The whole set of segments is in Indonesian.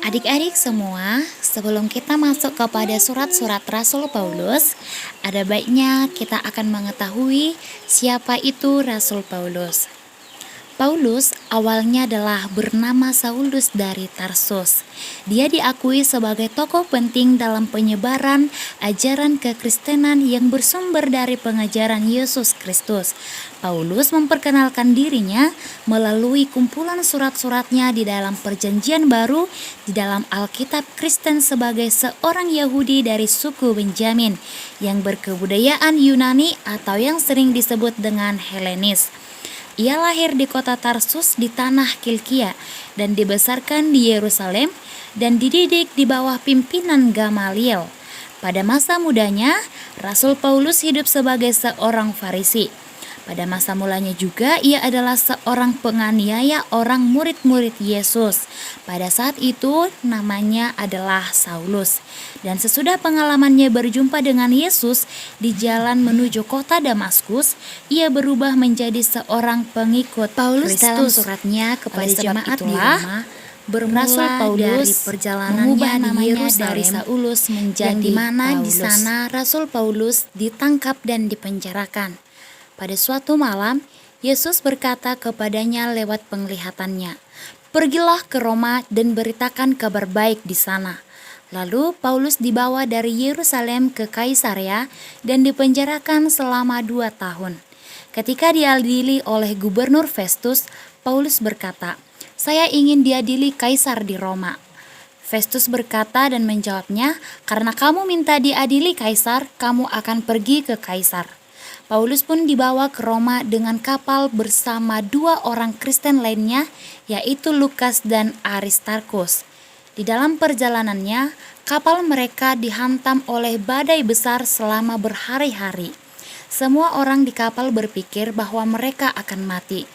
Adik-adik semua, sebelum kita masuk kepada surat-surat Rasul Paulus, ada baiknya kita akan mengetahui siapa itu Rasul Paulus. Paulus awalnya adalah bernama Saulus dari Tarsus. Dia diakui sebagai tokoh penting dalam penyebaran ajaran kekristenan yang bersumber dari pengajaran Yesus Kristus. Paulus memperkenalkan dirinya melalui kumpulan surat-suratnya di dalam Perjanjian Baru di dalam Alkitab Kristen sebagai seorang Yahudi dari suku Benjamin yang berkebudayaan Yunani atau yang sering disebut dengan Helenis. Ia lahir di kota Tarsus di tanah Kilkia dan dibesarkan di Yerusalem dan dididik di bawah pimpinan Gamaliel. Pada masa mudanya, Rasul Paulus hidup sebagai seorang Farisi. Pada masa mulanya juga ia adalah seorang penganiaya orang murid-murid Yesus. Pada saat itu namanya adalah Saulus. Dan sesudah pengalamannya berjumpa dengan Yesus di jalan menuju kota Damaskus, ia berubah menjadi seorang pengikut Paulus. Dalam suratnya kepada jemaat di Roma, bermula dari perjalanannya di Yerusalem dari Saulus menjadi di mana di sana Rasul Paulus ditangkap dan dipenjarakan. Pada suatu malam, Yesus berkata kepadanya lewat penglihatannya, "Pergilah ke Roma dan beritakan kabar baik di sana." Lalu Paulus dibawa dari Yerusalem ke Kaisarea dan dipenjarakan selama 2 tahun. Ketika diadili oleh Gubernur Festus, Paulus berkata, "Saya ingin diadili Kaisar di Roma." Festus berkata dan menjawabnya, "Karena kamu minta diadili Kaisar, kamu akan pergi ke Kaisar." Paulus pun dibawa ke Roma dengan kapal bersama 2 orang Kristen lainnya, yaitu Lukas dan Aristarkus. Di dalam perjalanannya, kapal mereka dihantam oleh badai besar selama berhari-hari. Semua orang di kapal berpikir bahwa mereka akan mati.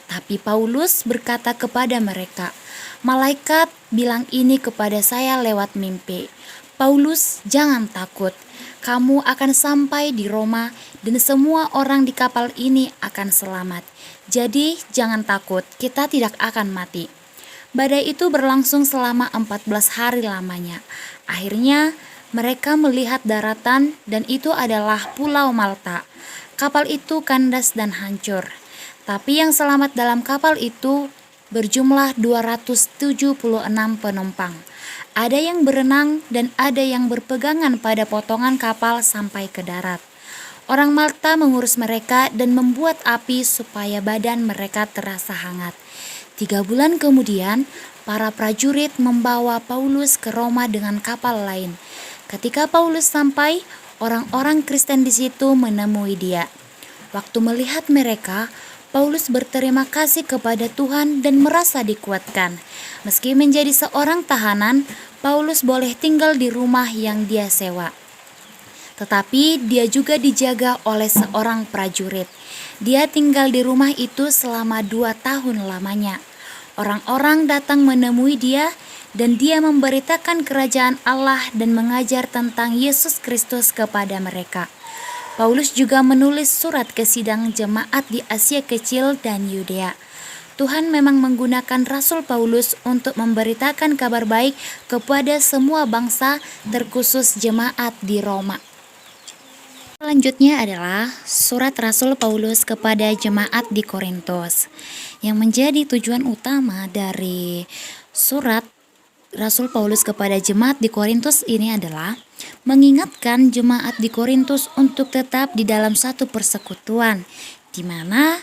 Tapi Paulus berkata kepada mereka, "Malaikat bilang ini kepada saya lewat mimpi. Paulus, jangan takut. Kamu akan sampai di Roma dan semua orang di kapal ini akan selamat. Jadi jangan takut, kita tidak akan mati." Badai itu berlangsung selama 14 hari lamanya. Akhirnya mereka melihat daratan dan itu adalah Pulau Malta. Kapal itu kandas dan hancur. Tapi yang selamat dalam kapal itu berjumlah 276 penumpang. Ada yang berenang dan ada yang berpegangan pada potongan kapal sampai ke darat. Orang Malta mengurus mereka dan membuat api supaya badan mereka terasa hangat. 3 bulan kemudian, para prajurit membawa Paulus ke Roma dengan kapal lain. Ketika Paulus sampai, orang-orang Kristen di situ menemui dia. Waktu melihat mereka, Paulus berterima kasih kepada Tuhan dan merasa dikuatkan. Meski menjadi seorang tahanan, Paulus boleh tinggal di rumah yang dia sewa. Tetapi dia juga dijaga oleh seorang prajurit. Dia tinggal di rumah itu selama 2 tahun lamanya. Orang-orang datang menemui dia dan dia memberitakan kerajaan Allah dan mengajar tentang Yesus Kristus kepada mereka. Paulus juga menulis surat ke sidang jemaat di Asia Kecil dan Yudea. Tuhan memang menggunakan Rasul Paulus untuk memberitakan kabar baik kepada semua bangsa, terkhusus jemaat di Roma. Selanjutnya adalah surat Rasul Paulus kepada jemaat di Korintus. Yang menjadi tujuan utama dari surat Rasul Paulus kepada jemaat di Korintus ini adalah mengingatkan jemaat di Korintus untuk tetap di dalam satu persekutuan, di mana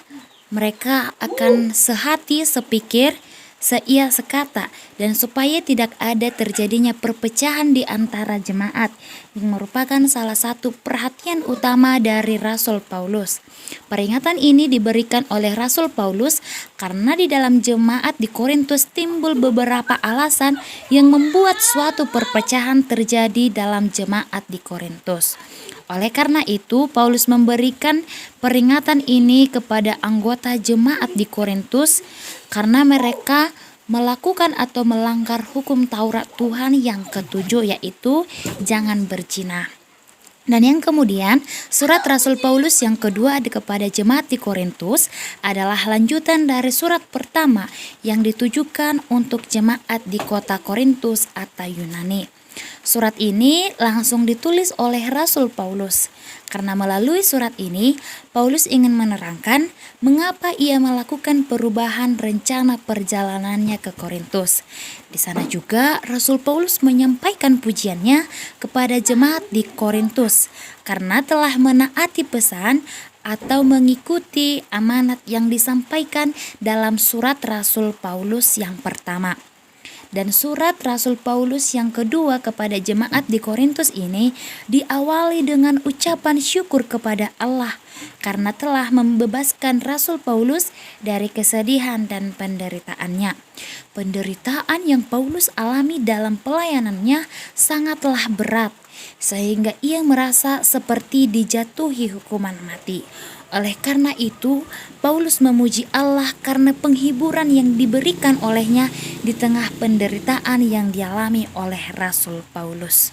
mereka akan sehati, sepikir, seia sekata, dan supaya tidak ada terjadinya perpecahan di antara jemaat, yang merupakan salah satu perhatian utama dari Rasul Paulus. Peringatan ini diberikan oleh Rasul Paulus karena di dalam jemaat di Korintus timbul beberapa alasan yang membuat suatu perpecahan terjadi dalam jemaat di Korintus. Oleh karena itu, Paulus memberikan peringatan ini kepada anggota jemaat di Korintus karena mereka melakukan atau melanggar hukum Taurat Tuhan yang ketujuh, yaitu jangan berzina. Dan yang kemudian, surat Rasul Paulus yang kedua kepada jemaat di Korintus adalah lanjutan dari surat pertama yang ditujukan untuk jemaat di kota Korintus atau Yunani. Surat ini langsung ditulis oleh Rasul Paulus. Karena melalui surat ini, Paulus ingin menerangkan mengapa ia melakukan perubahan rencana perjalanannya ke Korintus. Di sana juga Rasul Paulus menyampaikan pujiannya kepada jemaat di Korintus karena telah menaati pesan atau mengikuti amanat yang disampaikan dalam surat Rasul Paulus yang pertama. Dan surat Rasul Paulus yang kedua kepada jemaat di Korintus ini diawali dengan ucapan syukur kepada Allah karena telah membebaskan Rasul Paulus dari kesedihan dan penderitaannya. Penderitaan yang Paulus alami dalam pelayanannya sangatlah berat sehingga ia merasa seperti dijatuhi hukuman mati. Oleh karena itu, Paulus memuji Allah karena penghiburan yang diberikan olehnya di tengah penderitaan yang dialami oleh Rasul Paulus.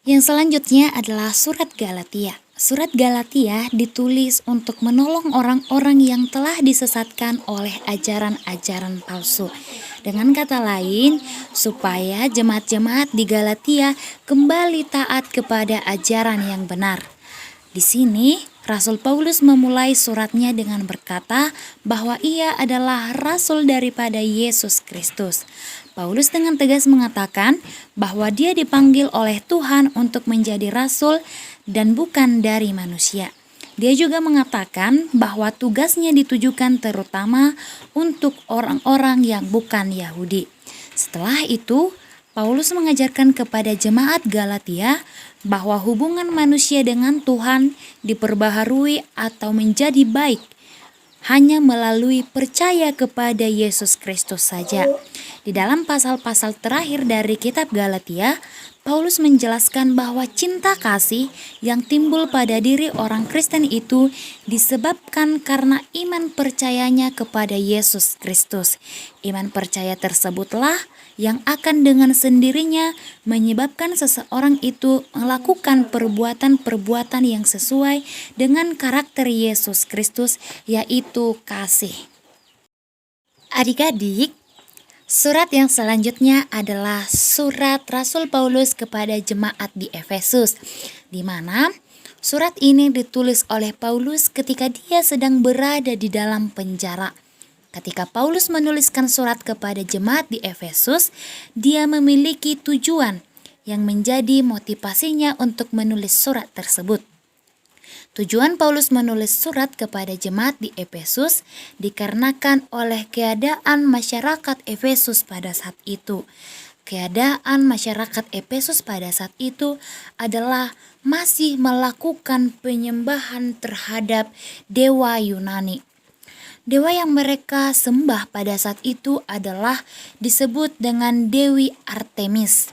Yang selanjutnya adalah surat Galatia. Surat Galatia ditulis untuk menolong orang-orang yang telah disesatkan oleh ajaran-ajaran palsu. Dengan kata lain, supaya jemaat-jemaat di Galatia kembali taat kepada ajaran yang benar. Di sini, Rasul Paulus memulai suratnya dengan berkata bahwa ia adalah rasul daripada Yesus Kristus. Paulus dengan tegas mengatakan bahwa dia dipanggil oleh Tuhan untuk menjadi rasul dan bukan dari manusia. Dia juga mengatakan bahwa tugasnya ditujukan terutama untuk orang-orang yang bukan Yahudi. Setelah itu, Paulus mengajarkan kepada jemaat Galatia bahwa hubungan manusia dengan Tuhan diperbaharui atau menjadi baik hanya melalui percaya kepada Yesus Kristus saja. Di dalam pasal-pasal terakhir dari kitab Galatia, Paulus menjelaskan bahwa cinta kasih yang timbul pada diri orang Kristen itu disebabkan karena iman percayanya kepada Yesus Kristus. Iman percaya tersebutlah yang akan dengan sendirinya menyebabkan seseorang itu melakukan perbuatan-perbuatan yang sesuai dengan karakter Yesus Kristus, yaitu kasih. Adik-adik, surat yang selanjutnya adalah surat Rasul Paulus kepada jemaat di Efesus, di mana surat ini ditulis oleh Paulus ketika dia sedang berada di dalam penjara. Ketika Paulus menuliskan surat kepada jemaat di Efesus, dia memiliki tujuan yang menjadi motivasinya untuk menulis surat tersebut. Tujuan Paulus menulis surat kepada jemaat di Efesus dikarenakan oleh keadaan masyarakat Efesus pada saat itu. Keadaan masyarakat Efesus pada saat itu adalah masih melakukan penyembahan terhadap dewa Yunani. Dewa yang mereka sembah pada saat itu adalah disebut dengan Dewi Artemis.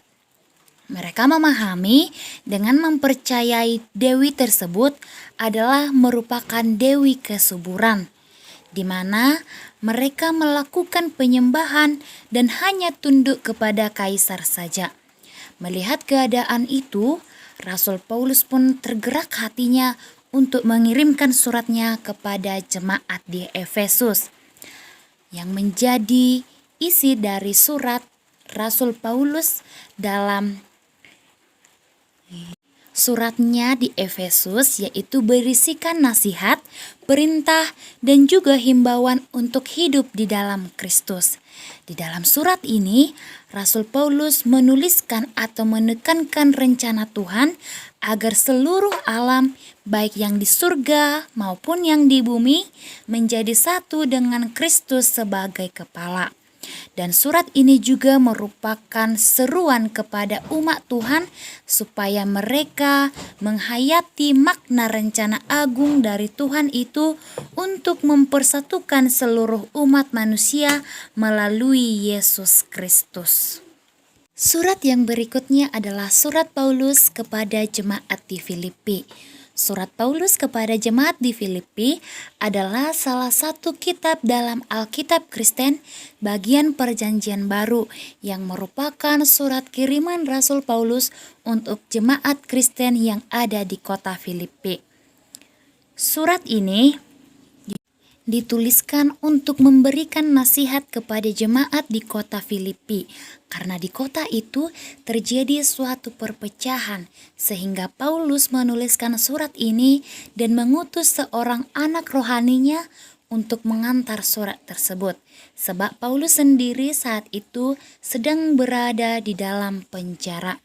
Mereka memahami dengan mempercayai dewi tersebut adalah merupakan dewi kesuburan, di mana mereka melakukan penyembahan dan hanya tunduk kepada kaisar saja. Melihat keadaan itu, Rasul Paulus pun tergerak hatinya untuk mengirimkan suratnya kepada jemaat di Efesus. Yang menjadi isi dari surat Rasul Paulus dalam suratnya di Efesus yaitu berisikan nasihat, perintah, dan juga himbauan untuk hidup di dalam Kristus. Di dalam surat ini, Rasul Paulus menuliskan atau menekankan rencana Tuhan agar seluruh alam, baik yang di surga maupun yang di bumi, menjadi satu dengan Kristus sebagai kepala. Dan surat ini juga merupakan seruan kepada umat Tuhan supaya mereka menghayati makna rencana agung dari Tuhan itu untuk mempersatukan seluruh umat manusia melalui Yesus Kristus. Surat yang berikutnya adalah surat Paulus kepada jemaat di Filipi. Surat Paulus kepada jemaat di Filipi adalah salah satu kitab dalam Alkitab Kristen bagian Perjanjian Baru yang merupakan surat kiriman Rasul Paulus untuk jemaat Kristen yang ada di kota Filipi. Surat ini dituliskan untuk memberikan nasihat kepada jemaat di kota Filipi, karena di kota itu terjadi suatu perpecahan, sehingga Paulus menuliskan surat ini dan mengutus seorang anak rohaninya untuk mengantar surat tersebut, sebab Paulus sendiri saat itu sedang berada di dalam penjara.